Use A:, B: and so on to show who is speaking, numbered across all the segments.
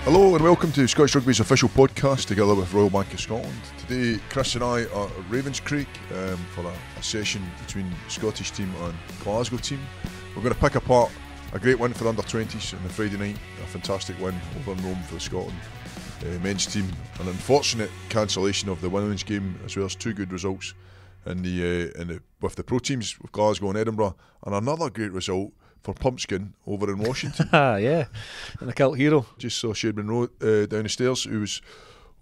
A: Hello and welcome to Scottish Rugby's official podcast together with Royal Bank of Scotland. Today Chris and I are at Ravenscreek for a session between the Scottish team and Glasgow team. We're going to pick apart a great win for under-20s on the Friday night, a fantastic win over in Rome for the Scotland men's team, an unfortunate cancellation of the women's game, as well as two good results with the pro teams with Glasgow and Edinburgh, and another great result for Pumpkin over in Washington.
B: Yeah, and the Kellock hero.
A: Just saw Shade Monroe down the stairs, who was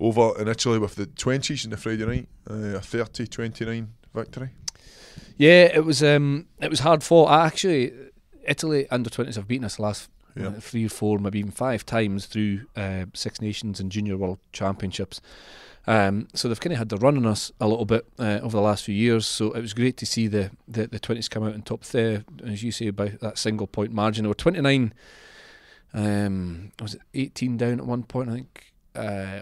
A: over in Italy with the 20s on the Friday night, a 30-29 victory.
B: Yeah, it was hard fought. Actually, Italy under-20s have beaten us the last 3 or 4, maybe even 5 times through Six Nations and Junior World Championships. So they've kind of had the run on us a little bit over the last few years. So it was great to see the 20s come out in top there, as you say, by that single point margin. They were 29, was it 18 down at one point, I think,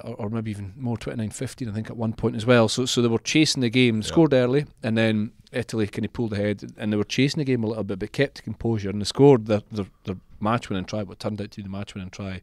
B: or maybe even more, 29-15, I think, at one point as well. So they were chasing the game, scored early, and then Italy kind of pulled ahead, and they were chasing the game a little bit, but kept composure, and they scored their match-winning try, what turned out to be the match-winning try,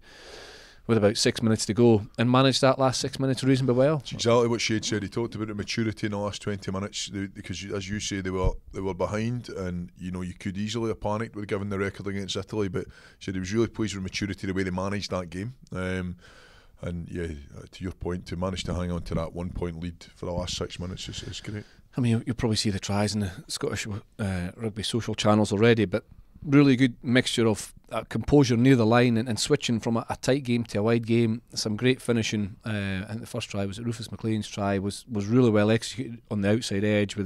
B: with about 6 minutes to go, and managed that last 6 minutes reasonably well.
A: It's exactly what Shade said. He talked about the maturity in the last 20 minutes because, as you say, they were behind, and you could easily have panicked with given the record against Italy. But he said he was really pleased with maturity, the way they managed that game. And yeah, to your point, to manage to hang on to that 1 point lead for the last 6 minutes is great.
B: I mean, you'll probably see the tries in the Scottish rugby social channels already, but really good mixture of composure near the line and switching from a tight game to a wide game. Some great finishing. I think the first try was Rufus McLean's try was really well executed on the outside edge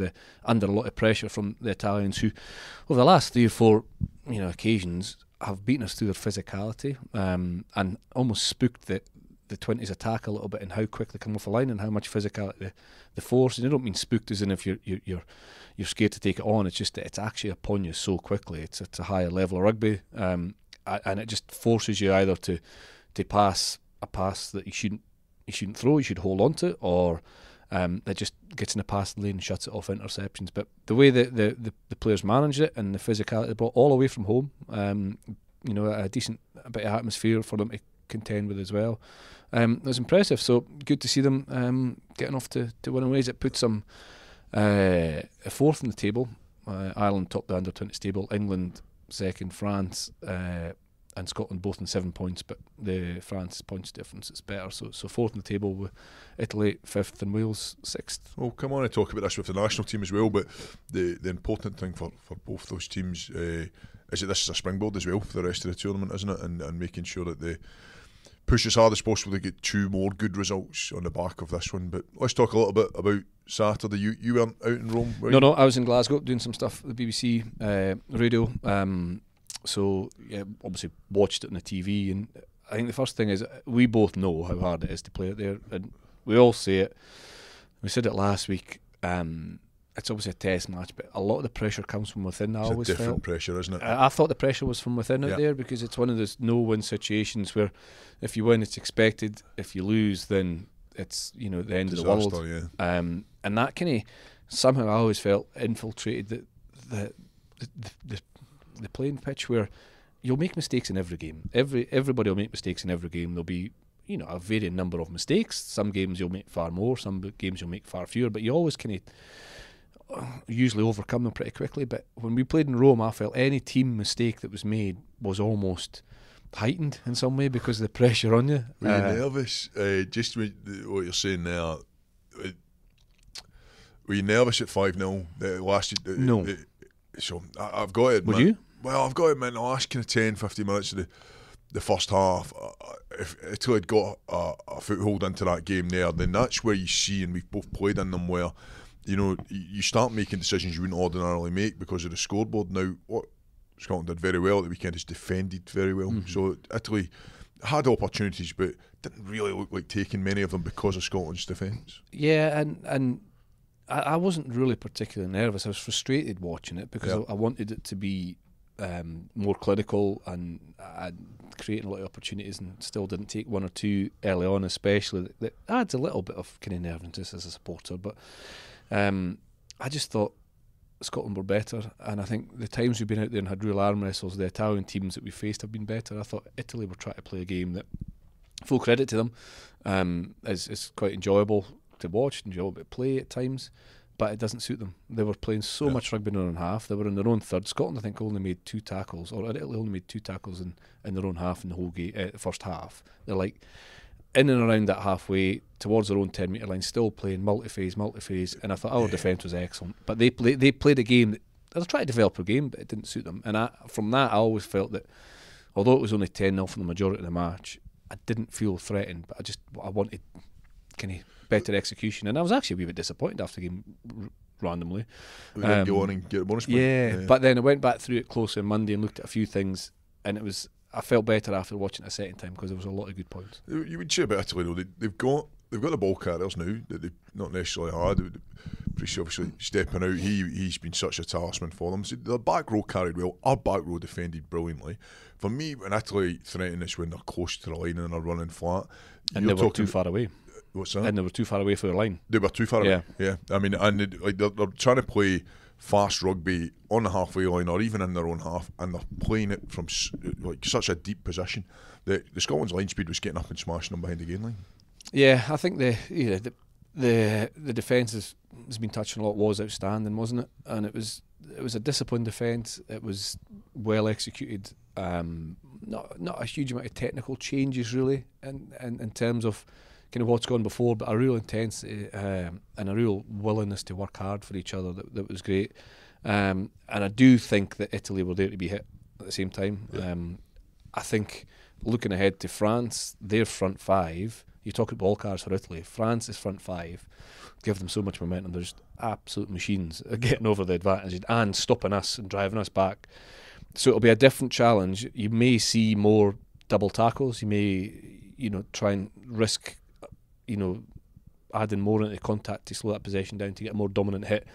B: under a lot of pressure from the Italians, who over the last 3 or 4 occasions have beaten us through their physicality and almost spooked the 20s attack a little bit, and how quick they come off the line and how much physicality the force. And I don't mean spooked as in if you're scared to take it on. It's just that it's actually upon you so quickly. It's a higher level of rugby, and it just forces you either to pass a pass that you shouldn't throw, you should hold on to, or it just gets in the passing lane and shuts it off interceptions. But the way that the players managed it and the physicality they brought all away from home, a decent bit of atmosphere for them to contend with as well. It was impressive. So good to see them getting off to winning ways. It puts them a 4th in the table. Ireland top the under-20s table, England second, France and Scotland both in 7 points, but the France points difference is better. So 4th in the table with Italy 5th and Wales 6th.
A: Well, come on and talk about this with the national team as well, but the important thing for both those teams is that this is a springboard as well for the rest of the tournament, isn't it? And making sure that they push as hard as possible to get 2 more good results on the back of this one. But let's talk a little bit about Saturday. You weren't out in Rome, were you?
B: No, I was in Glasgow doing some stuff with the BBC radio. So yeah, obviously watched it on the TV, and I think the first thing is we both know how hard it is to play it there, and we all say it. We said it last week. It's obviously a test match, but a lot of the pressure comes from within. I always felt
A: different pressure, isn't it?
B: I thought the pressure was from within out there, because it's one of those no-win situations where if you win, it's expected. If you lose, then it's the end
A: Disaster,
B: of the world.
A: Yeah.
B: And that kind of somehow I always felt infiltrated the playing pitch, where you'll make mistakes in every game. Everybody will make mistakes in every game. There'll be a varying number of mistakes. Some games you'll make far more. Some games you'll make far fewer. But you always kind of usually overcome them pretty quickly. But when we played in Rome, I felt any team mistake that was made was almost heightened in some way because of the pressure on you.
A: Were you nervous? Just with what you're saying there, were you nervous at 5-0 last year?
B: No.
A: So I've got to admit.
B: Would you?
A: Well, I've got to admit, the last kind of 10-15 minutes of the first half, if Italy had got a foothold into that game there, then that's where you see, and we've both played in them, where you start making decisions you wouldn't ordinarily make because of the scoreboard. Now, what Scotland did very well at the weekend is defended very well. Mm-hmm. So Italy had opportunities, but didn't really look like taking many of them because of Scotland's defence.
B: Yeah, and I wasn't really particularly nervous. I was frustrated watching it because I wanted it to be more clinical and creating a lot of opportunities, and still didn't take 1 or 2 early on, especially. That adds a little bit of kind of nervousness as a supporter, but I just thought Scotland were better, and I think the times we've been out there and had real arm wrestles, the Italian teams that we faced have been better. I thought Italy were trying to play a game that full credit to them. It's quite enjoyable to watch, enjoyable to play at times, but it doesn't suit them. They were playing so much rugby in their own half. They were in their own third. Scotland, I think, only made 2 tackles, or Italy only made 2 tackles in their own half in the whole game, first half. They're like in and around that halfway towards their own 10-metre line, still playing multi-phase, and I thought our defence was excellent. But they played a game that they were trying to develop a game, but it didn't suit them. And from that, I always felt that although it was only 10-0 for the majority of the match, I didn't feel threatened, but I wanted kind of better execution. And I was actually a wee bit disappointed after the game randomly.
A: Go on and get a bonus point.
B: Yeah, but then I went back through it closer on Monday and looked at a few things, and I felt better after watching it a second time because there was a lot of good points.
A: You would say about Italy though, they've got the ball carriers now that they've not necessarily had. Priest obviously stepping out, he's been such a talisman for them. So their back row carried well, our back row defended brilliantly. For me, when Italy threaten us when they're close to the line and they're running flat,
B: and they were too far away.
A: What's that?
B: And they were too far away for the line.
A: They were too far away. Yeah. I mean, and they're trying to play fast rugby on the halfway line or even in their own half, and they're playing it from like such a deep position that the Scotland's line speed was getting up and smashing them behind the gain line.
B: Yeah, I think the defence has been touched on a lot, was outstanding, wasn't it? And it was a disciplined defence. It was well executed. Not a huge amount of technical changes really, in terms of kind of what's gone before, but a real intensity and a real willingness to work hard for each other that was great. And I do think that Italy were there to be hit at the same time. Yeah. I think looking ahead to France, their front five, you talk about ball cards for Italy, France's front five give them so much momentum. They're just absolute machines at getting over the advantage and stopping us and driving us back. So it'll be a different challenge. You may see more double tackles. You may, try and risk, adding more into contact to slow that possession down to get a more dominant hit,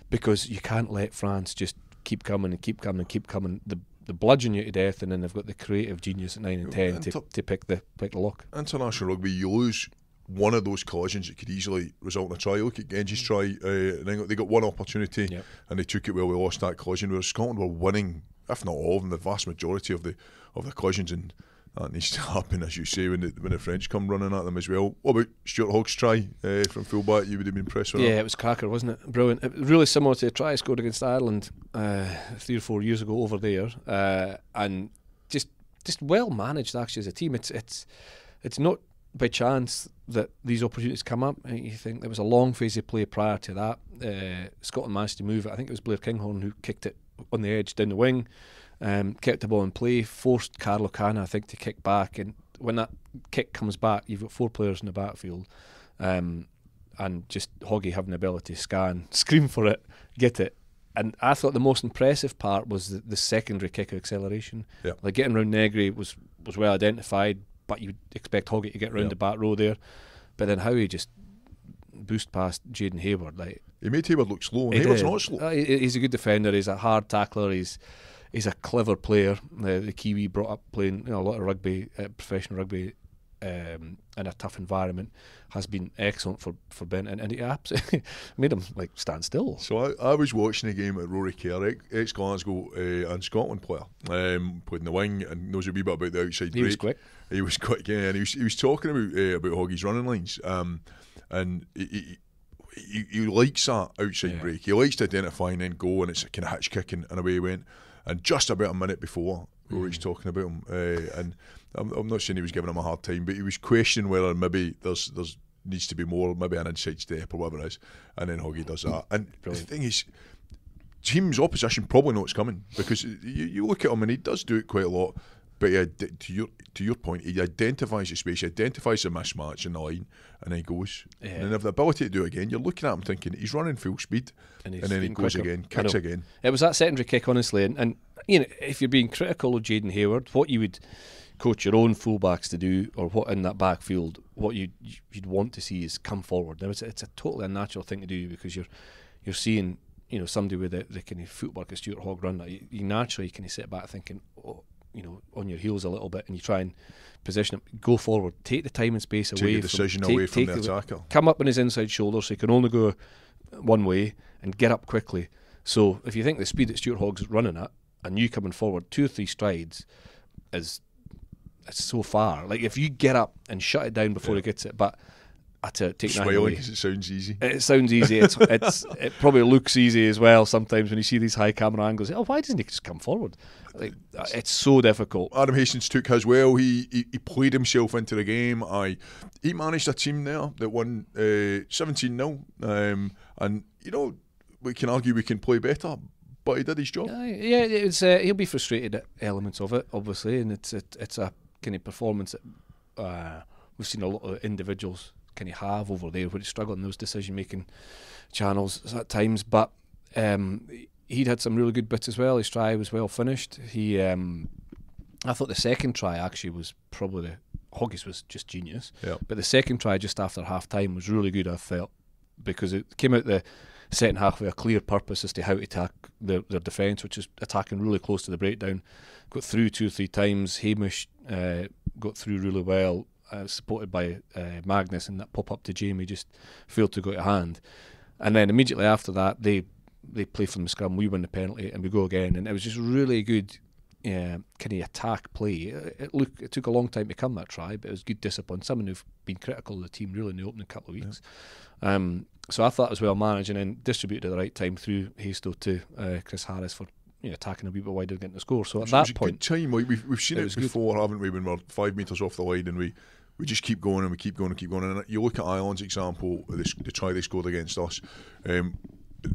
B: because you can't let France just keep coming and keep coming and keep coming. The bludgeon you to death, and then they've got the creative genius at 9 and 10 to pick the lock.
A: International rugby, you lose one of those collisions, it could easily result in a try. Look at Genji's try. They got one opportunity and they took it well. We lost that collision. Whereas Scotland were winning, if not all of them, the vast majority of the collisions, and that needs to happen, as you say, when the French come running at them as well. What about Stuart Hogg's try from fullback? You would have been impressed with that.
B: Yeah, it was cracker, wasn't it? Brilliant. It was really similar to a try I scored against Ireland 3 or 4 years ago over there, and just well managed actually as a team. It's not by chance that these opportunities come up. You think there was a long phase of play prior to that. Scotland managed to move it. I think it was Blair Kinghorn who kicked it on the edge down the wing. Kept the ball in play, forced Carlo Cana, I think, to kick back, and when that kick comes back, you've got 4 players in the backfield, and just Hoggy having the ability to scan, scream for it, get it. And I thought the most impressive part was the secondary kick of acceleration.
A: Yep.
B: Like getting round Negri was well identified, but you'd expect Hoggy to get round the back row there. But then how he just boost past Jaden Hayward, like
A: he made Hayward look slow, and Hayward's not slow.
B: He's a good defender, he's a hard tackler, he's a clever player. The Kiwi brought up playing a lot of rugby, professional rugby, in a tough environment, has been excellent for Ben, and he absolutely made him like stand still.
A: So I was watching a game at Rory Kerr, ex-Glasgow and Scotland player, played in the wing and knows a wee bit about the outside break. He was quick, yeah, and he was talking about Hoggy's running lines, and he likes that outside break. He likes to identify and then go, and it's a kind of hitch kick, and away he went. And just about a minute before, Rory's talking about him, and I'm not saying he was giving him a hard time, but he was questioning whether maybe there's needs to be more, maybe an inside step or whatever it is, and then Hoggy does that. And Brilliant. The thing is, teams opposition probably know it's coming, because you look at him and he does do it quite a lot, but to your point, he identifies the space, he identifies the mismatch in the line, and then he goes. Yeah. And then they have the ability to do it again. You're looking at him thinking he's running full speed, and then he goes quicker. Again, kicks again.
B: It was that secondary kick, honestly, and if you're being critical of Jaden Hayward, what you would coach your own fullbacks to do, or what in that backfield, what you'd want to see is come forward. Now it's a totally unnatural thing to do, because you're seeing somebody with the kind of footwork of Stuart Hogg run. You naturally kind of sit back thinking, on your heels a little bit, and you try and position him, go forward, take the time and space away.
A: Take the decision away from the attacker.
B: Come up on his inside shoulder, so he can only go one way, and get up quickly. So if you think the speed that Stuart Hogg's running at, and you coming forward 2 or 3 strides is it's so far. Like if you get up and shut it down before he gets it, but I take that away.
A: Because it sounds easy.
B: It sounds easy. It probably looks easy as well sometimes when you see these high camera angles. Oh, why doesn't he just come forward? Like, it's so difficult.
A: Adam Hastings took his well. He played himself into the game. He managed a team there that won 17-0. And we can argue we can play better, but he did his job.
B: Yeah, it's he'll be frustrated at elements of it, obviously, and it's a kind of performance that we've seen a lot of individuals kind of have over there where they struggle in those decision-making channels at times, but he'd had some really good bits as well. His try was well finished. I thought the second try actually was probably Hoggies was just genius, but the second try just after half-time was really good, I felt, because it came out the second half with a clear purpose as to how to attack their defence, which is attacking really close to the breakdown. Got through 2 or 3 times. Hamish got through really well, supported by Magnus, and that pop up to Jamie just failed to go to hand. And then immediately after that, they play from the scrum, we win the penalty, and we go again. And it was just really good kind of attack play. It took a long time to come, that try, but it was good discipline. Someone who've been critical of the team really in the opening couple of weeks. So I thought it was well managed and then distributed at the right time through Hasto to Chris Harris for attacking a wee bit wider, getting the score. So at that point,
A: good time. We've seen it before, haven't we? When we're 5 metres off the line and we just keep going and we keep going and keep going. And you look at Ireland's example, the try they scored against us.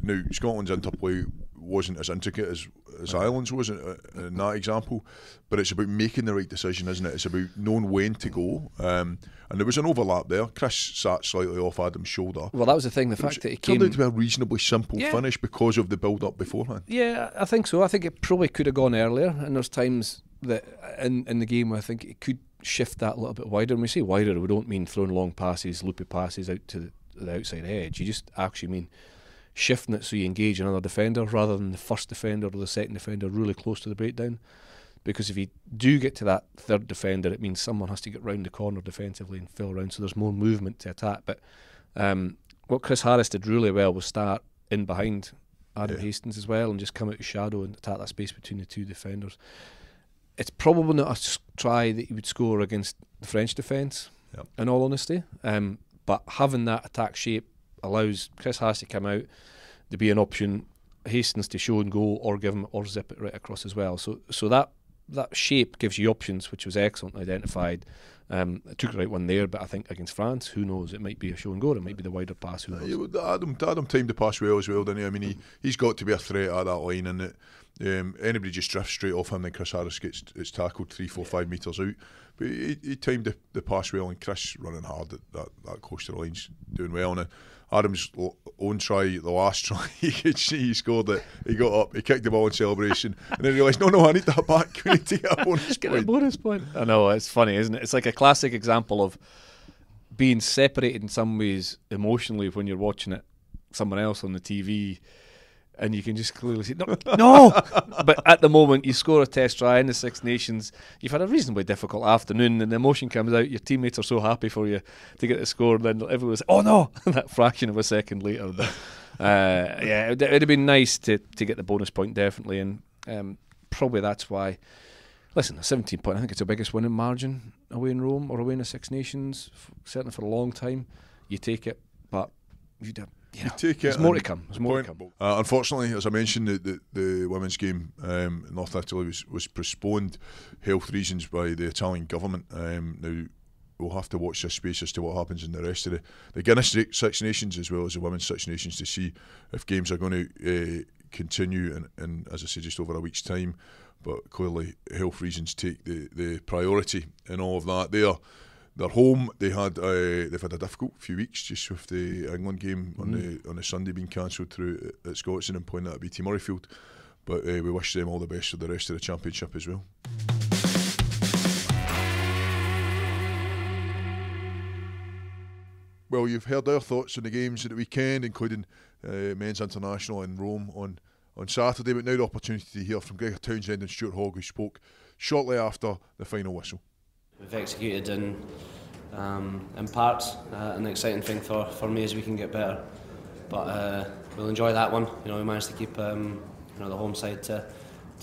A: Now Scotland's interplay wasn't as intricate as Ireland's was in that example, but it's about making the right decision, isn't it? It's about knowing when to go. And there was an overlap there. Chris sat slightly off Adam's shoulder.
B: Well, that was the thing. The fact that it
A: turned out to be a reasonably simple finish because of the build-up beforehand.
B: Yeah, I think so. I think it probably could have gone earlier, and there's times that in the game where I think it could shift that a little bit wider. When we say wider, we don't mean throwing long passes, loopy passes out to the outside edge. You just actually mean shifting it so you engage another defender rather than the first defender or the second defender really close to the breakdown. Because if you do get to that third defender, it means someone has to get round the corner defensively and fill around, so there's more movement to attack. But what Chris Harris did really well was start in behind Adam Hastings as well and just come out of shadow and attack that space between the two defenders. It's probably not a try that he would score against the French defence, in all honesty. But having that attack shape allows Chris Harris to come out, to be an option, Hastings to show and go or give him or zip it right across as well. So that shape gives you options, which was excellently identified. It took the right one there, but I think against France, who knows? It might be a show and go, or it might be the wider pass. Who knows?
A: Adam timed the pass well as well, didn't he? I mean, he's got to be a threat at that line, and anybody just drifts straight off him, then Chris Harris gets tackled 3, 4, 5 metres out. But he timed the pass well, and Chris running hard at that close to the line's doing well. And Adam's own try, the last try, you could see he scored it. He got up, he kicked the ball in celebration, and then realised, no, I need that back. We need to get a bonus point.
B: A bonus point. I know, it's funny, isn't it? It's like a classic example of being separated in some ways emotionally when you're watching it, someone else on the TV, and you can just clearly see, no! But at the moment, you score a test try in the Six Nations, you've had a reasonably difficult afternoon, and the emotion comes out, your teammates are so happy for you to get the score, and then everyone's oh no! That fraction of a second later. But, it'd have been nice to get the bonus point, definitely, and probably that's why. Listen, a 17 point, I think it's the biggest winning margin away in Rome or away in the Six Nations, certainly for a long time. You take it, but you take it. There's more to come.
A: Unfortunately, as I mentioned, the women's game in North Italy was postponed, health reasons, by the Italian government. Now we'll have to watch this space as to what happens in the rest of the Guinness Six Nations as well as the Women's Six Nations to see if games are going to continue in, as I say, just over a week's time. But clearly, health reasons take the priority in all of that. They're home. They've had a difficult few weeks just with the England game on the Sunday being cancelled through at Scotstoun and playing that at BT Murrayfield. But we wish them all the best for the rest of the championship as well. Well, you've heard our thoughts on the games at the weekend, including Men's International in Rome on Saturday. But now the opportunity to hear from Gregor Townsend and Stuart Hogg, who spoke shortly after the final whistle.
C: We've executed in parts. An exciting thing for me is we can get better, but we'll enjoy that one. We managed to keep the home side to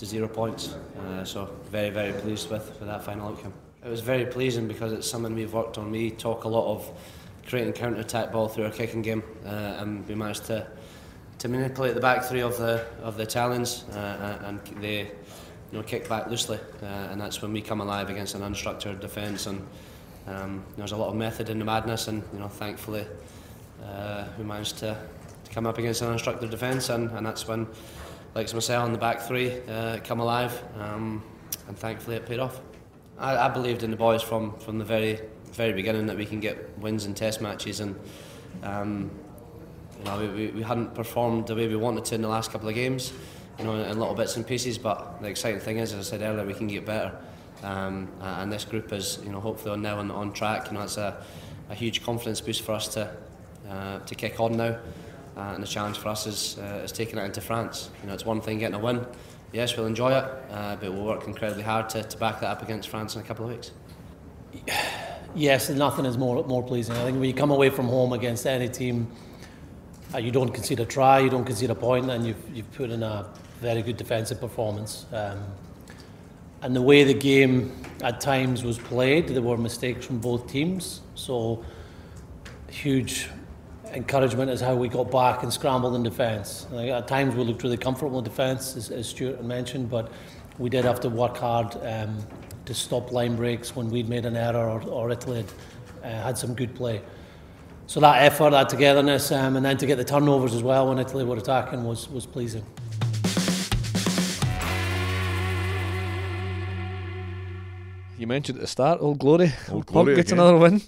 C: 0 points, so very, very pleased with that final outcome. It was very pleasing because it's something we've worked on. We talk a lot of creating counter-attack ball through our kicking game, and we managed to manipulate the back three of the Italians, and they kick back loosely, and that's when we come alive against an unstructured defence. And there's a lot of method in the madness, and thankfully we managed to come up against an unstructured defence, and that's when, like myself and the back three, come alive, and thankfully it paid off. I believed in the boys from the very beginning that we can get wins in test matches, and we hadn't performed the way we wanted to in the last couple of games, in little bits and pieces, but the exciting thing is, as I said earlier, we can get better, and this group is hopefully now on track. It's a huge confidence boost for us to kick on now, and the challenge for us is taking it into France. It's one thing getting a win. Yes, we'll enjoy it, but we'll work incredibly hard to back that up against France in a couple of weeks.
D: Yes, nothing is more pleasing. I think when you come away from home against any team, you don't concede a try, you don't concede a point, and you've put in a very good defensive performance. And the way the game at times was played, there were mistakes from both teams. So huge encouragement is how we got back and scrambled in defence. At times we looked really comfortable in defence, as Stuart mentioned, but we did have to work hard to stop line breaks when we'd made an error or Italy had some good play. So that effort, that togetherness, and then to get the turnovers as well when Italy were attacking was pleasing.
B: You mentioned at the start, Old Glory.
A: Old Glory
B: gets
A: again.
B: another win.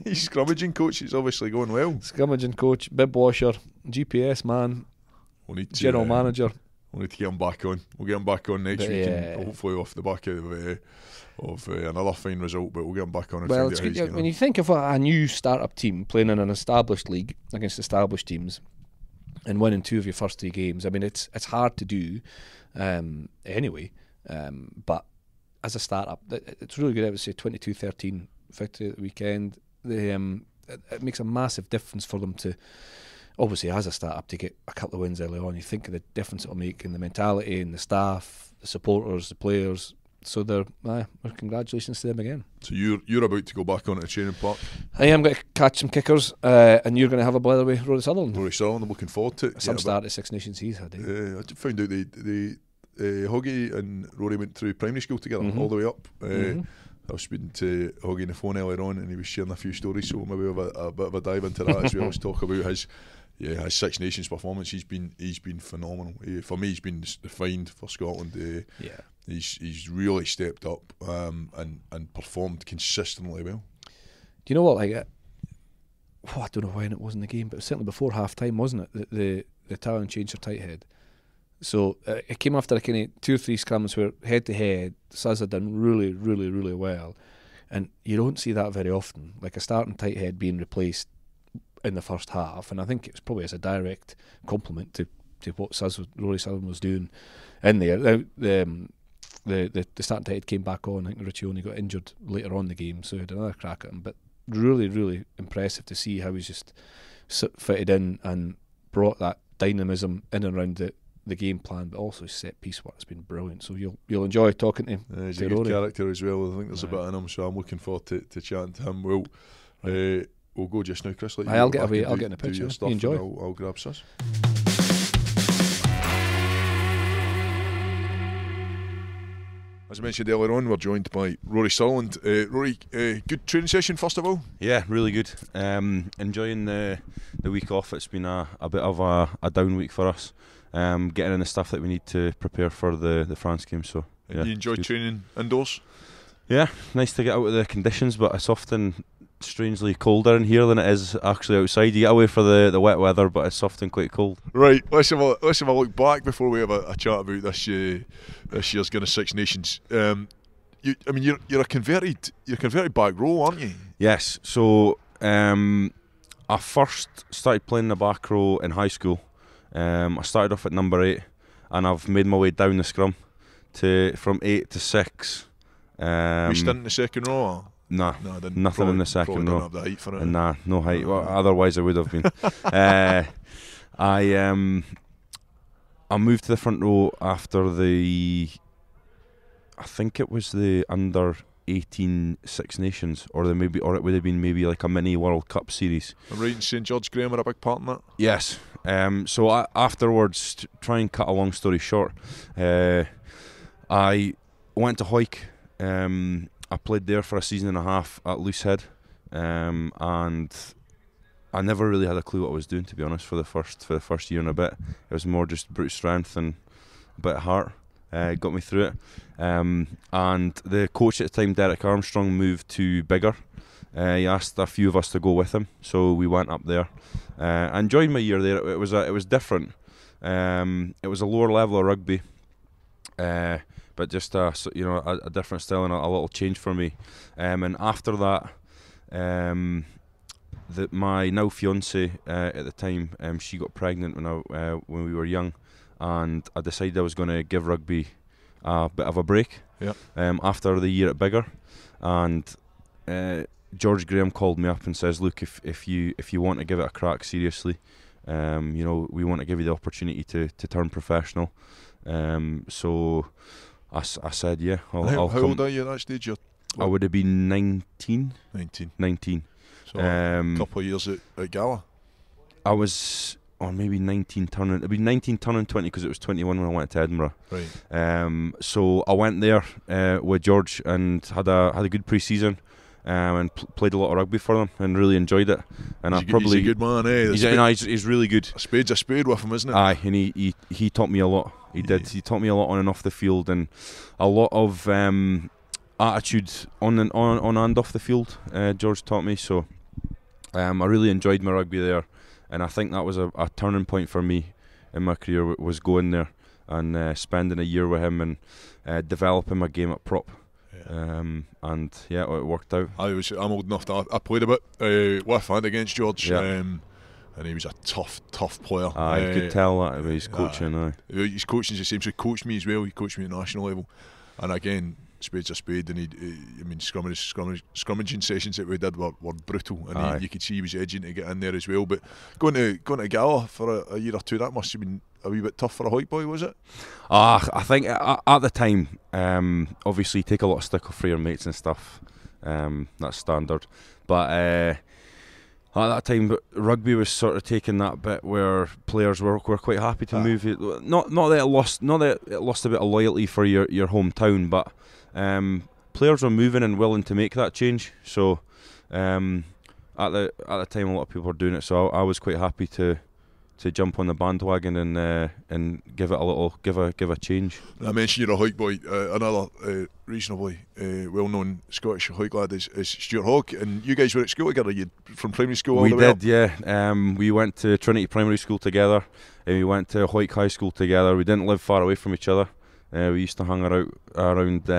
A: He's scrummaging coach, he's obviously going well.
B: Scrummaging coach, bib washer, GPS man, general manager.
A: We'll need to get him back on. We'll get him back on next week, and hopefully off the back of another fine result, but we'll get him back on.
B: Well, it's good. When you think of a new start-up team playing in an established league against established teams and winning 2 of your first 3 games, I mean, it's hard to do anyway, but as a start-up, it's really good. I would say 22-13 victory at the weekend. It makes a massive difference for them to, obviously as a start-up, to get a couple of wins early on. You think of the difference it'll make in the mentality and the staff, the supporters, the players. So congratulations to them again.
A: So you're about to go back onto the training park?
B: I am going to catch some kickers, and you're going to have a blather with Rory Sutherland.
A: Rory Sutherland, I'm looking forward to it.
B: Some start at Six Nations he's had.
A: I found out Hoggy and Rory went through primary school together all the way up. I was speaking to Hoggy on the phone earlier on, and he was sharing a few stories, so maybe we'll have a bit of a dive into that as well as talk about his Six Nations performance. He's been phenomenal. For me, he's been defined for Scotland. He's really stepped up and performed consistently well.
B: Do you know what? I don't know when it was in the game, but it was certainly before half time, wasn't it? The Italian changed their tight head. So it came after a kind of 2 or 3 scrums where head to head, Saz had done really, really, really well, and you don't see that very often. Like a starting tight head being replaced in the first half, and I think it was probably as a direct compliment to what Rory Sutherland was doing in there. The starting tight head came back on. I think Richie only got injured later on in the game, so he had another crack at him. But really, really impressive to see how he's just fitted in and brought that dynamism in and around the game plan, but also set piece work has been brilliant. So you'll enjoy talking to him.
A: He's a good character as well. I think there's a bit in him, so I'm looking forward to chatting to him. We'll go just now, Chris.
B: I'll get away. I'll get in the picture.
A: You
B: enjoy.
A: I'll grab Sus. As I mentioned earlier on, we're joined by Rory Sutherland. Rory, good training session first of all?
E: Yeah, really good. Enjoying the week off. It's been a bit of a down week for us. Getting in the stuff that we need to prepare for the France game. So yeah,
A: you enjoyed training indoors?
E: Yeah, nice to get out of the conditions, but it's often strangely colder in here than it is actually outside. You get away for the wet weather, but it's often quite cold.
A: Right, let's have a look back before we have a chat about this year's Guinness Six Nations. You're a converted back row, aren't you?
E: Yes. So I first started playing the back row in high school. I started off at number 8, and I've made my way down the scrum from 8 to 6.
A: You stint in the second row? Or?
E: Nah,
A: no, I didn't.
E: Nothing in the second row.
A: Have the height for it.
E: Nah, no height. Well, otherwise I would have been. I moved to the front row after I think it was the under 18 Six Nations, or it would have been maybe like a mini World Cup series.
A: I'm right in saying George Graham were a big part in that?
E: Yes. So afterwards, to try and cut a long story short, I went to Hawick. I played there for a season and a half at Loosehead, and I never really had a clue what I was doing, to be honest, for the first year and a bit. It was more just brute strength and a bit of heart. Got me through it. And the coach at the time, Derek Armstrong, moved to Biggar. He asked a few of us to go with him, so we went up there. I enjoyed my year there. It was different. It was a lower level of rugby, but just a different style and a little change for me. And after that, my now fiance at the time, she got pregnant when we were young, and I decided I was going to give rugby a bit of a break.
A: Yep.
E: After the year at Biggar, and George Graham called me up and says, "Look, if you want to give it a crack seriously, we want to give you the opportunity to turn professional." So I said, "Yeah, I'll
A: how
E: come."
A: old are you at that stage?
E: I would have been 19.
A: 19. So a couple of years at Gala.
E: I was maybe 19 turning. It'd be 19 turning 20 because it was 21 when I went to Edinburgh.
A: Right.
E: So I went there with George and had a good pre-season. And played a lot of rugby for them and really enjoyed it. And
A: he's a good man, eh?
E: He's really good.
A: A spade's a spade with him, isn't it?
E: Aye, and he taught me a lot. He did. He taught me a lot on and off the field, and a lot of attitude on and off the field. George taught me, so I really enjoyed my rugby there, and I think that was a turning point for me in my career. Was going there and spending a year with him and developing my game at prop. And yeah, it worked out.
A: I'm old enough that I played a bit with and against George, and he was a tough player.
E: You could tell that by his coaching.
A: His coaching's the same. So he coached me as well. He coached me at national level, and again, spade's a spade. And scrummaging sessions that we did were brutal, and you could see he was edging to get in there as well. But going to Gala for a year or two, that must have been a wee bit tough for a Hawick boy, was it?
E: I think at the time, obviously you take a lot of stick off for your mates and stuff. That's standard. But at that time, rugby was sort of taking that bit where players were quite happy to move. Not that it lost a bit of loyalty for your hometown, but players were moving and willing to make that change. So at the time, a lot of people were doing it. So I was quite happy to jump on the bandwagon and give it a little give a change. I
A: mentioned you're a Hawick boy. Another reasonably well-known Scottish Hawick lad is Stuart Hogg, and you guys were at school together. You from primary school all the way up?
E: We did, yeah. We went to Trinity Primary School together, and we went to Hawick High School together. We didn't live far away from each other. We used to hang around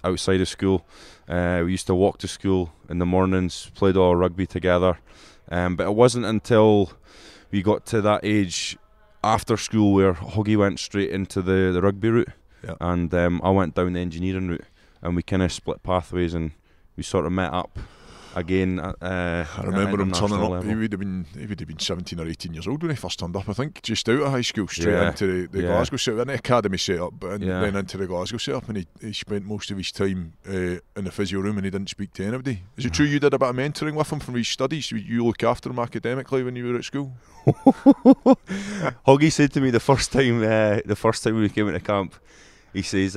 E: outside of school. We used to walk to school in the mornings, played all rugby together. But it wasn't until we got to that age after school where Hoggy went straight into the rugby route, and I went down the engineering route, and we kind of split pathways, and we sort of met up again. I
A: remember him turning up. He would have been 17 or 18 years old when he first turned up. I think just out of high school, straight into the Glasgow setup, in the academy setup, but then into the Glasgow setup, and he spent most of his time in the physio room, and he didn't speak to anybody. Is it true you did a bit of mentoring with him from his studies? You look after him academically when you were at school?
E: Hoggy said to me the first time we came into camp, he says,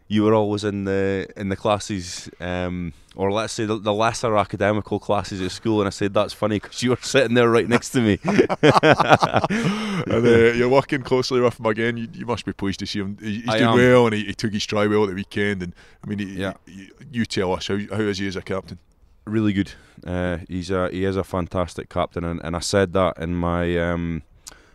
E: you were always in the classes, or let's say the lesser academical classes at school, and I said that's funny because you were sitting there right next to me.
A: And you're working closely with him again. You must be pleased to see him. He's doing well, and he took his try well at the weekend. And I mean, you tell us how is he as a captain?
E: Really good. He is a fantastic captain, and I said that in my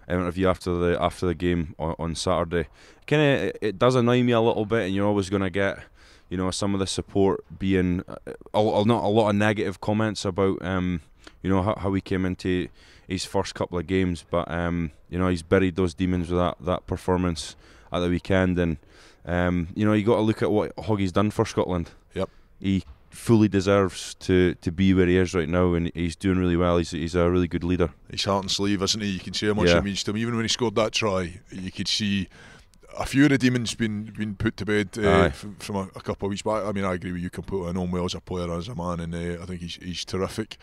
E: interview after the game on Saturday. It does annoy me a little bit, and you're always going to get some of the support being not a lot of negative comments about how he came into his first couple of games, but he's buried those demons with that performance at the weekend, and you got to look at what Hoggy's done for Scotland.
A: Yep.
E: He fully deserves to be where he is right now, and he's doing really well. He's a really good leader.
A: His heart and sleeve, isn't he? You can see how much it means to him. Even when he scored that try, you could see a few of the demons been put to bed from a couple of weeks back. I mean, I agree with you completely. I know him well as a player, as a man, and I think he's terrific.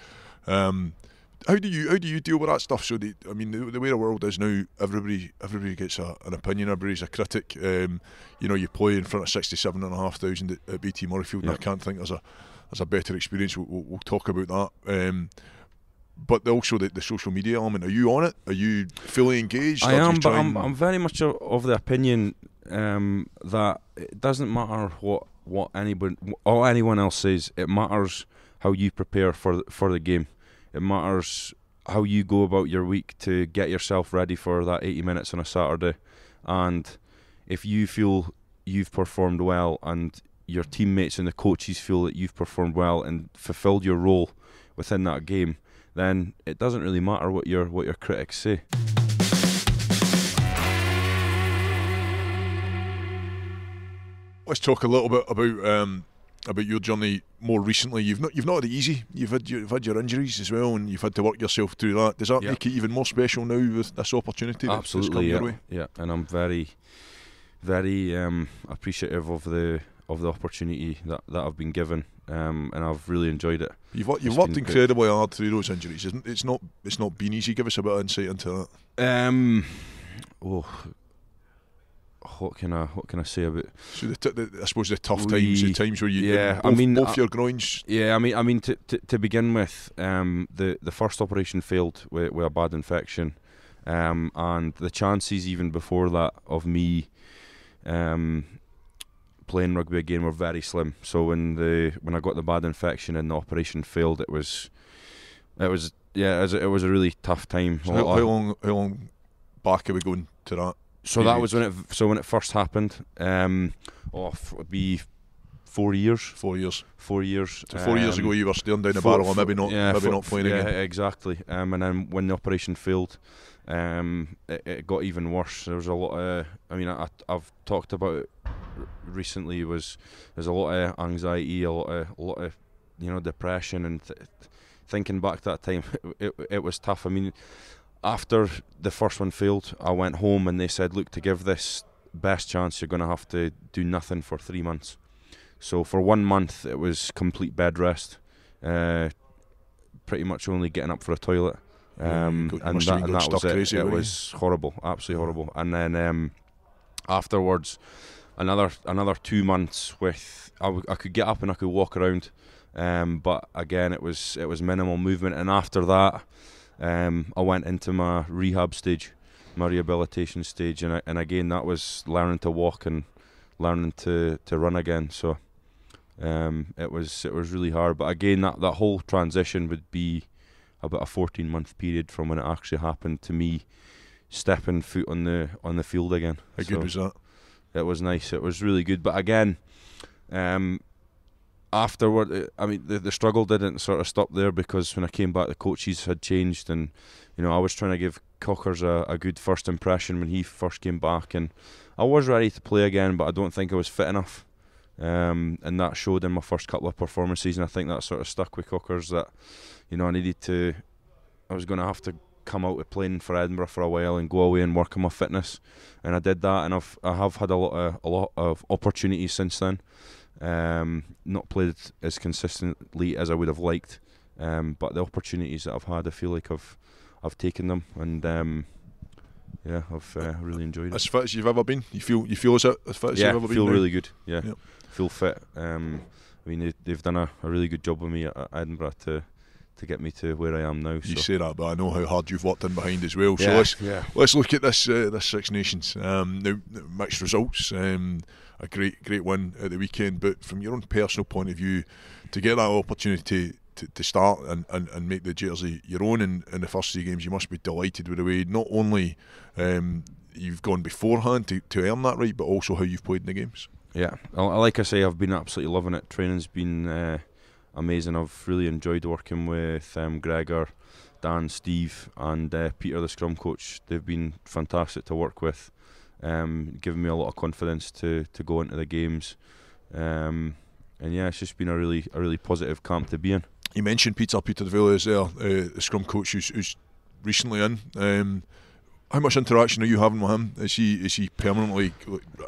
A: How do you deal with that stuff? So the way the world is now, everybody gets an opinion. Everybody's a critic. You play in front of 67,500 at BT Murrayfield, and I can't think there's a better experience. We'll talk about that. But also the social media element. Are you on it? Are you fully engaged?
E: I am, but I'm very much of the opinion that it doesn't matter what anyone else says. It matters how you prepare for the game. It matters how you go about your week to get yourself ready for that 80 minutes on a Saturday. And if you feel you've performed well, and your teammates and the coaches feel that you've performed well and fulfilled your role within that game, then it doesn't really matter what your critics say.
A: Let's talk a little bit about your journey more recently. You've not had it easy. You've had your injuries as well, and you've had to work yourself through that. Does that make it even more special now with this opportunity?
E: Absolutely, that's come your way? Yeah. And I'm very, very appreciative of the opportunity that I've been given, and I've really enjoyed it. You've
A: worked incredibly hard through those injuries. It's not been easy. Give us a bit of insight into that.
E: What can I say about?
A: So I suppose the tough times, the times where you both your groins.
E: Yeah, I mean to begin with, the first operation failed with a bad infection, and the chances even before that of me playing rugby again were very slim. So when I got the bad infection and the operation failed, it was a really tough time.
A: So how long back are we going to that?
E: So that was when it first happened. It would be 4 years.
A: 4 years.
E: 4 years.
A: So 4 years ago, you were staring down the barrel, or maybe not playing again.
E: Yeah, exactly. And then when the operation failed, it got even worse. There was a lot of. I've talked about it recently. There's a lot of anxiety, a lot of depression, and thinking back to that time, it was tough. I mean, after the first one failed, I went home and they said, look, to give this best chance, you're going to have to do nothing for 3 months. So for 1 month, it was complete bed rest, pretty much only getting up for a toilet, and that was it. Crazy, it was horrible, absolutely horrible. And then afterwards, another 2 months with I could get up and I could walk around, but again it was minimal movement. And after that, I went into my rehab stage, my rehabilitation stage, and again that was learning to walk and learning to run again. So it was really hard. But again, that whole transition would be about a 14-month period from when it actually happened to me stepping foot on the field again.
A: How good was that?
E: It was nice. It was really good. But again, afterward, I mean, the struggle didn't sort of stop there, because when I came back, the coaches had changed, and I was trying to give Cockers a good first impression when he first came back, and I was ready to play again, but I don't think I was fit enough, and that showed in my first couple of performances, and I think that sort of stuck with Cockers, that I was going to have to come out with playing for Edinburgh for a while and go away and work on my fitness, and I did that, and I have had a lot of opportunities since then. Not played as consistently as I would have liked, but the opportunities that I've had, I feel like I've taken them, and I've really enjoyed it.
A: As fit as you've ever been? You feel as fit as you've ever been?
E: Yeah, feel really good. Yeah, yep. Feel fit. I mean, they've done a really good job with me at Edinburgh to get me to where I am now.
A: You say that, but I know how hard you've worked in behind as well. So let's look at this Six Nations. Now, mixed results. A great win at the weekend, but from your own personal point of view, to get that opportunity to start and make the jersey your own in the first 3 games, you must be delighted with the way not only you've gone beforehand to earn that right, but also how you've played in the games. Yeah,
E: like I say, I've been absolutely loving it. Training's been amazing. I've really enjoyed working with Gregor, Dan, Steve, and Peter, the scrum coach. They've been fantastic to work with, giving me a lot of confidence to go into the games, and it's just been a really positive camp to be in.
A: You mentioned Peter de Villa is there, the scrum coach who's recently in. How much interaction are you having with him? Is he permanently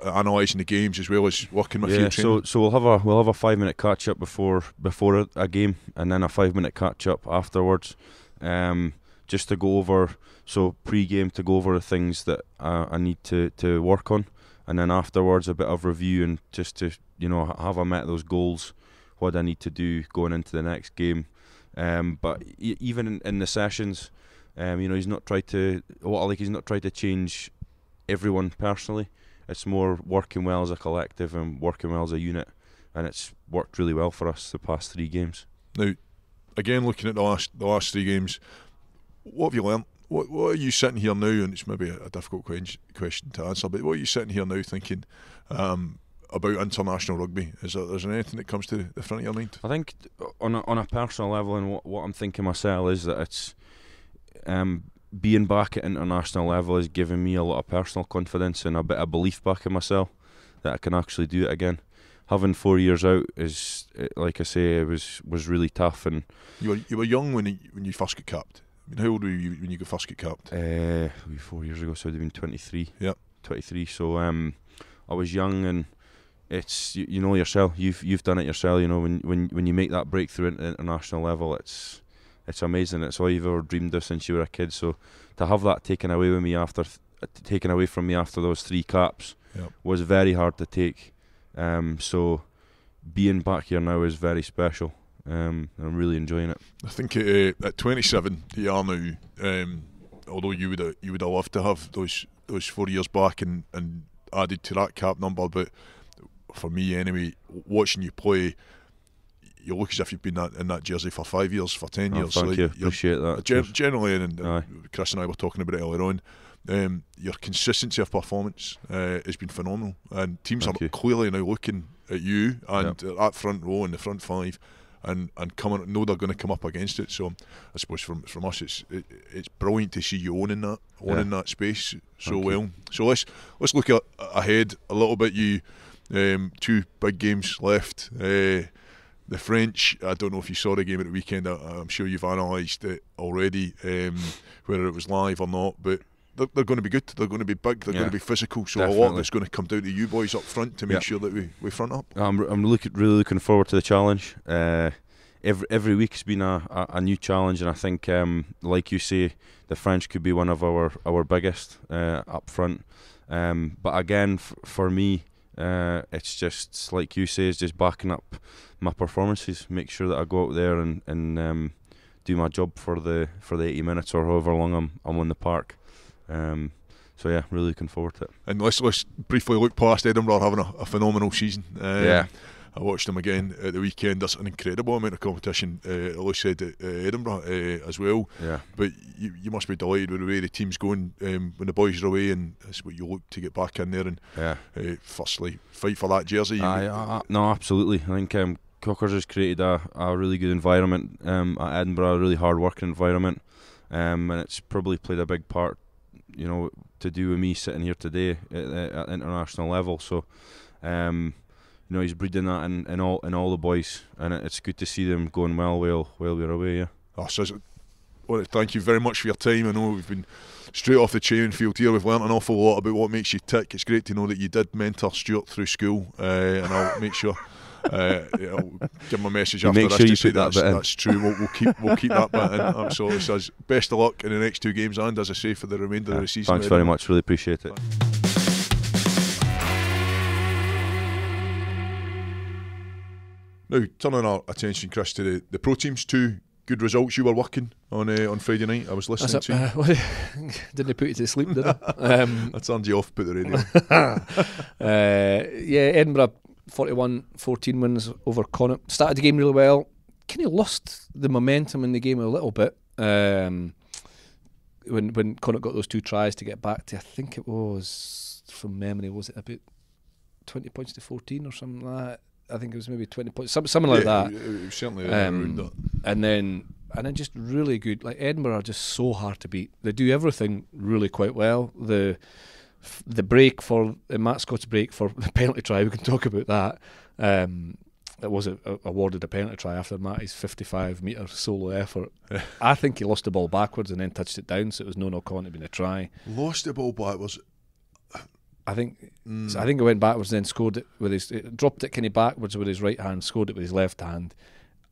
A: analysing the games as well as working with you?
E: So we'll have a 5-minute catch up before a game, and then a 5-minute catch up afterwards, just to go over. So pre-game to go over the things that I need to work on, and then afterwards a bit of review and just to have I met those goals, what I need to do going into the next game. But even in the sessions. He's not tried to. He's not tried to change everyone personally. It's more working well as a collective and working well as a unit, and it's worked really well for us the past 3 games.
A: Now, again, looking at the last 3 games, what have you learnt? What are you sitting here now? And it's maybe a difficult question to answer, but what are you sitting here now thinking about international rugby? Is there anything that comes to the front of your mind?
E: I think on a personal level, and what I'm thinking myself is that it's. Being back at international level has given me a lot of personal confidence and a bit of belief back in myself that I can actually do it again. Having 4 years out is, like I say, it was really tough. And
A: you were young when you first got capped. I mean, how old were you when you first got capped?
E: 4 years ago, so I'd have been 23.
A: Yeah,
E: 23. So I was young, and it's you know yourself. You've done it yourself. When you make that breakthrough at international level, it's amazing. It's all you've ever dreamed of since you were a kid. So to have that taken away from me after those 3 caps was very hard to take. So being back here now is very special. I'm really enjoying it.
A: I think at 27 you are now. Although you would have loved to have those 4 years back and added to that cap number, but for me anyway, watching you play, you look as if you've been in that jersey for 5 years, for 10 years.
E: Thank you. Appreciate that.
A: Generally, and Chris and I were talking about it earlier on, your consistency of performance has been phenomenal, and teams are clearly now looking at you and that front row and the front 5 and know they're going to come up against it. So I suppose from us it's brilliant to see you owning that space so well. So let's look ahead a little bit. You 2 big games left. The French, I don't know if you saw the game at the weekend. I'm sure you've analysed it already, whether it was live or not. But they're going to be good. They're going to be big. They're going to be physical. So definitely. A lot of it's going to come down to you boys up front to make sure that we front up. I'm
E: really looking forward to the challenge. Every week's been a new challenge, and I think, like you say, the French could be one of our biggest up front. But again, for me. It's just like you say, it's just backing up my performances, make sure that I go out there and do my job for the 80 minutes or however long I'm on the park. So yeah, really looking forward to it. And
A: let's briefly look past Edinburgh having a phenomenal season. I watched them again at the weekend. There's an incredible amount of competition, loosehead at Edinburgh as well. Yeah. But you must be delighted with the way the team's going when the boys are away, and that's what you look to get back in there and firstly fight for that jersey.
E: No, absolutely. I think Cockers has created a really good environment at Edinburgh, a really hard working environment, and it's probably played a big part, to do with me sitting here today at international level. So. He's breeding that in all the boys, and it's good to see them going well while we're away. Yeah.
A: Well, thank you very much for your time. I know we've been straight off the training field here. We've learnt an awful lot about what makes you tick. It's great to know that you did mentor Stuart through school, and I'll make sure. I'll give him a message after this to say that's true. We'll keep that bit in. Absolutely. So best of luck in the next 2 games, and as I say, for the remainder of the season.
E: Thanks very much. Really appreciate it.
A: Now, turning our attention, Chris, to the pro teams. 2 good results you were working on Friday night. I was listening to you.
B: Didn't put you to sleep, did I?
A: I turned you off, put the radio.
B: Edinburgh 41-14 wins over Connacht. Started the game really well. Kind of lost the momentum in the game a little bit when Connacht got those 2 tries to get back to, I think it was, from memory, was it about 20 points to 14 or something like that? I think it was maybe 20 points, something like that.
A: It was certainly around that.
B: And then just really good. Like, Edinburgh are just so hard to beat. They do everything really quite well. The break for Matt Scott's break for the penalty try, we can talk about that. awarded a penalty try after Matty's 55-metre solo effort. I think he lost the ball backwards and then touched it down, so it was no knock on to being a try.
A: Lost the ball backwards.
B: I think he went backwards and then scored it with his, dropped it kind of backwards with his right hand, scored it with his left hand.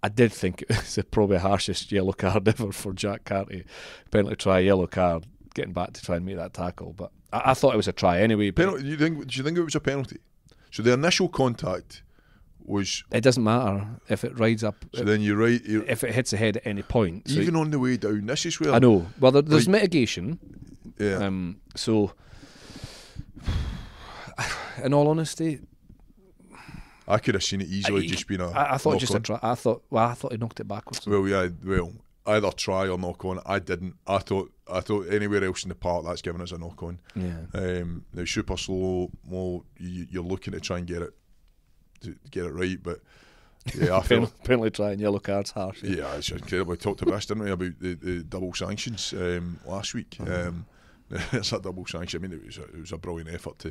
B: I did think it was probably the harshest yellow card ever for Jack Carty. Penalty try, yellow card, getting back to try and make that tackle. But I thought it was a try anyway.
A: Penalty, do you think it was a penalty? So the initial contact was...
B: It doesn't matter if it rides up.
A: So then you're right.
B: If it hits the head at any point.
A: Even on the way down, this is where...
B: I know. Well, there's mitigation.
A: Yeah.
B: So, in all honesty...
A: I could have seen it easily just being a
B: I thought just
A: knock-on.
B: a try. I thought he knocked it backwards.
A: Well, yeah, either try or knock on. I didn't. I thought anywhere else in the park that's given us a knock on.
B: Yeah.
A: Now super slow. Well, you're looking to try and get it right, but yeah, I felt
B: penalty try and yellow cards harsh.
A: yeah, it's incredible. We talked about this, didn't we, about the double sanctions last week. It's a double sanction. I mean, it was a brilliant effort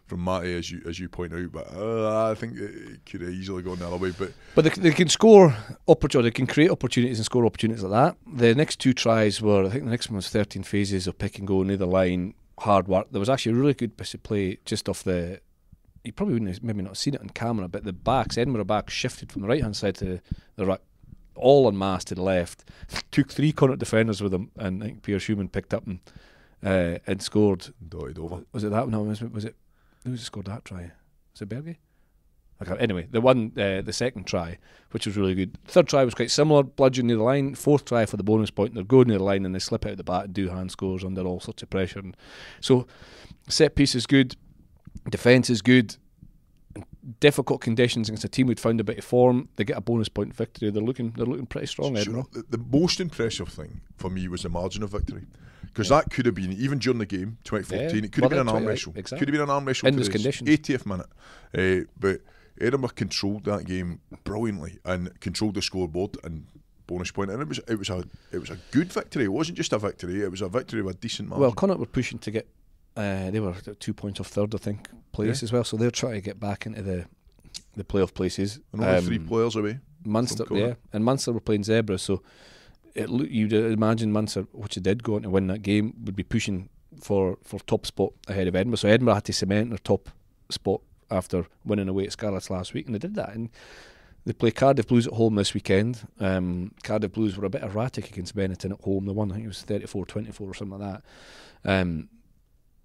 A: from Matty, as you point out, but I think it could have easily gone the other way. But
B: they can score opportunities, they can create opportunities and score opportunities like that. The next two tries were, I think the next one was 13 phases of pick and go near the line, hard work. There was actually a really good piece of play just off the... You probably wouldn't have maybe not seen it on camera, but the backs, Edinburgh backs shifted from the right hand side to the right, all en masse to the left. Took 3 Connacht defenders with them, and I think Pierre Schumann picked up and scored.
A: dotted over.
B: Was it that? No, was it? Who scored that try? Was it Berge? Anyway, the second try, which was really good. Third try was quite similar, bludgeon near the line. Fourth try for the bonus point, they're going near the line and they slip out the bat and do hand scores under all sorts of pressure. And so, set piece is good, defence is good. Difficult conditions against a team who'd found a bit of form, they get a bonus point victory. They're looking pretty strong. Edinburgh.
A: The most impressive thing for me was the margin of victory, because that could have been, even during the game 2014, it could have been an arm wrestle.
B: Exactly.
A: Could have been an arm wrestle
B: in
A: to
B: those
A: the
B: conditions.
A: 80th minute. But Edinburgh controlled that game brilliantly and controlled the scoreboard and bonus point, and it was a good victory. It wasn't just a victory; it was a victory with a decent margin.
B: Well, Connacht were pushing to get. They were 2 points off third, I think, place as well. So they're trying to get back into the playoff places.
A: Another 3 players away.
B: Munster, and Munster were playing Zebra, so you'd imagine Munster, which they did go on to win that game, would be pushing for top spot ahead of Edinburgh. So Edinburgh had to cement their top spot after winning away at Scarlets last week, and they did that. And they play Cardiff Blues at home this weekend. Cardiff Blues were a bit erratic against Benetton at home. They won, I think it was 34-24 or something like that.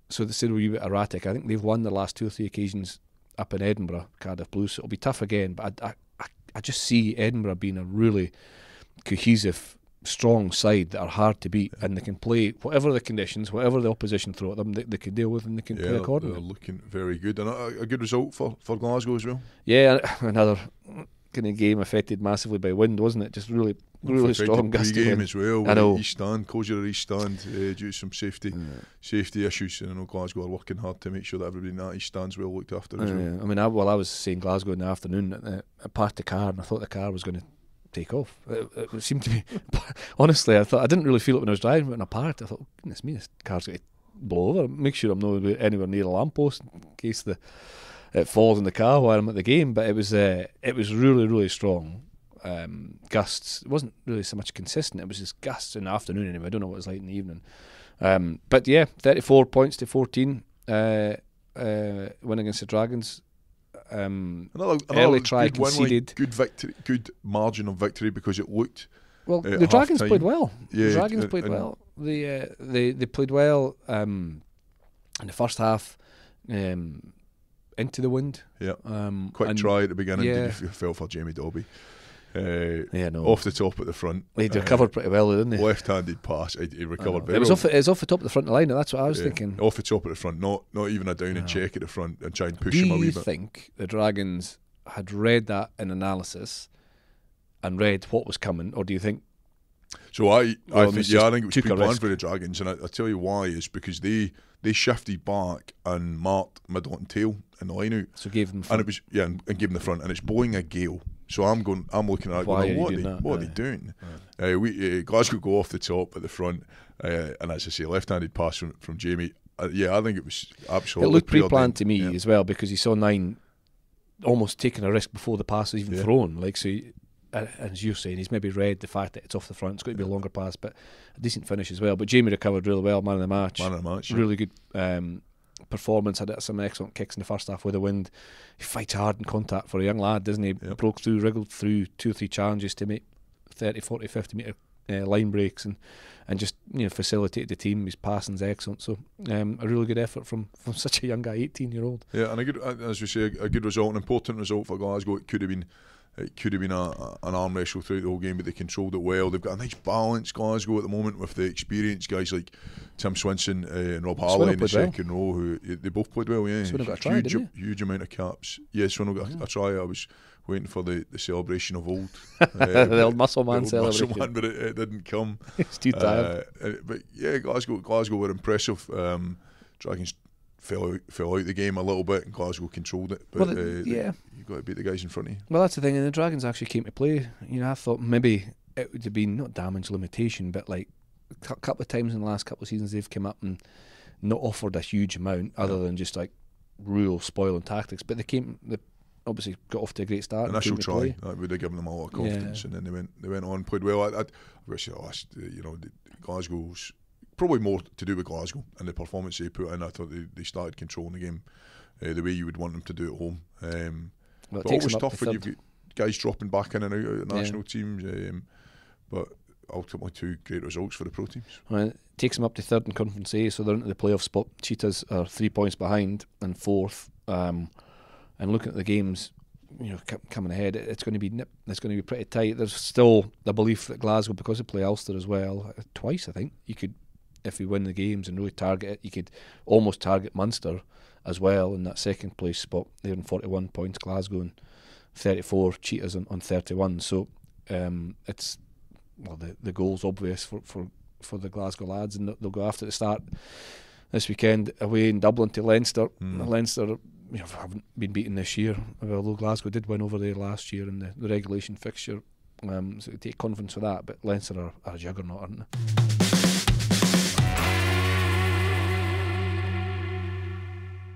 B: So they said they were a bit erratic. I think they've won the last 2 or 3 occasions up in Edinburgh, Cardiff Blues. So it'll be tough again. But I just see Edinburgh being a really cohesive, strong side that are hard to beat, and they can play whatever the conditions, whatever the opposition throw at them, they can deal with, and they can play accordingly.
A: They're looking very good, and a good result for Glasgow as well.
B: Yeah, another kind of game affected massively by wind, wasn't it? Just really strong gusty
A: game
B: wind
A: as well.
B: I know.
A: East stand, closure of East stand due to some safety issues, and I know Glasgow are working hard to make sure that everybody in that East stand's well looked after as well.
B: I mean, I was seeing Glasgow in the afternoon. I parked the car and I thought the car was going to take off. It seemed to be. Honestly, I didn't really feel it when I was driving, but when I parked, I thought, oh, goodness me, this car's going to blow over. Make sure I'm not anywhere near a lamppost in case it falls in the car while I'm at the game. But it was really, really strong. Gusts. It wasn't really so much consistent. It was just gusts in the afternoon anyway. I don't know what it was like in the evening. But yeah, 34 points to 14 win against the Dragons.
A: Another
B: early try
A: good win,
B: conceded.
A: Good victory, good margin of victory, because it looked.
B: Well, the Dragons
A: half-time.
B: played well.
A: Yeah,
B: the Dragons played well. They played well in the first half. Into the wind.
A: Yeah. Quick try at the beginning.
B: Yeah.
A: Did you feel for Jamie Dobby?
B: No.
A: Off the top at the front.
B: He'd recovered pretty well, didn't he?
A: Left-handed pass. He recovered very
B: well.
A: It
B: was off the top of the front line. That's what I was thinking.
A: Off the top at the front, not even a down and check at the front and try and push
B: Do
A: him a wee
B: you
A: bit.
B: think the Dragons had read that in analysis and read what was coming, or do you think?
A: So I think it was
B: took a
A: pre-planned
B: risk
A: for the Dragons, and I tell you why is because they shifted back and marked middle and tail in the line out.
B: So gave them
A: and it was and gave them the front, and it's blowing a gale. So I'm looking at it,
B: Why
A: going, what are they doing? Glasgow go off the top at the front, and as I say, left-handed pass from Jamie. I think it was absolutely.
B: It looked pre-planned to me as well, because he saw 9 almost taking a risk before the pass is even thrown. Like, so, as you're saying, he's maybe read the fact that it's off the front. It's got to be a longer pass, but a decent finish as well. But Jamie recovered really well, man of the match. Really good performance. Had some excellent kicks in the first half with the wind. He fights hard in contact for a young lad, doesn't he? Broke through, wriggled through 2 or 3 challenges to make 30, 40, 50 metre line breaks and just facilitated the team. His passing's excellent, so a really good effort from such a young guy, 18-year-old.
A: Yeah, and a good, as you say, a good result, an important result for Glasgow. It could have been an arm wrestle throughout the whole game, but they controlled it well. They've got a nice balance, Glasgow, at the moment, with the experienced guys like Tim Swinson and Rob Harley in the second row, who they both played well. Yeah,
B: Swinson got a try, didn't he?
A: Huge amount of caps. Yeah, Swinson got a try. I was waiting for the celebration of old.
B: The old muscle man celebration.
A: Muscle man, but it didn't come.
B: It's too tired.
A: But yeah, Glasgow were impressive. Dragons fell out the game a little bit, and Glasgow controlled it. But you've got to beat the guys in front of you.
B: Well, that's the thing, and the Dragons actually came to play. I thought maybe it would have been not damage limitation, but like a couple of times in the last couple of seasons they've come up and not offered a huge amount other than just like real spoiling tactics. But they obviously got off to a great start.
A: Initial try that would have given them a lot of confidence, and then they went on, played well. I wish Glasgow's probably more to do with Glasgow and the performance they put in. I thought they started controlling the game the way you would want them to do at home. But always tough when you've got guys dropping back in and out of national teams. But ultimately 2 great results for the pro teams. Well,
B: it takes them up to 3rd in Conference A, so they're into the playoff spot. Cheetahs are 3 points behind and 4th. And looking at the games, coming ahead, it's going to be pretty tight. There's still the belief that Glasgow, because they play Ulster as well twice, I think you could, if we win the games and really target it, you could almost target Munster as well in that 2nd place spot. They're on 41 points, Glasgow, and 34, Cheetahs on 31. So it's the goal's obvious for the Glasgow lads, and they'll go after the start this weekend away in Dublin to Leinster. Leinster haven't been beaten this year, although Glasgow did win over there last year in the regulation fixture. So take confidence for that, but Leinster are a juggernaut, aren't they?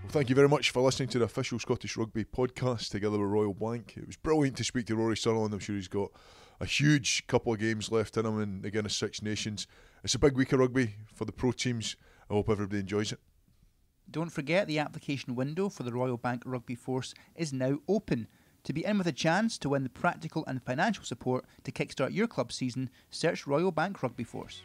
A: Thank you very much for listening to the official Scottish Rugby podcast together with Royal Blanc. It was brilliant to speak to Rory Sutherland. I'm sure he's got a huge couple of games left in him in the Guinness Six Nations. It's a big week of rugby for the pro teams. I hope everybody enjoys it.
F: Don't forget, the application window for the Royal Bank Rugby Force is now open. To be in with a chance to win the practical and financial support to kickstart your club season, search Royal Bank Rugby Force.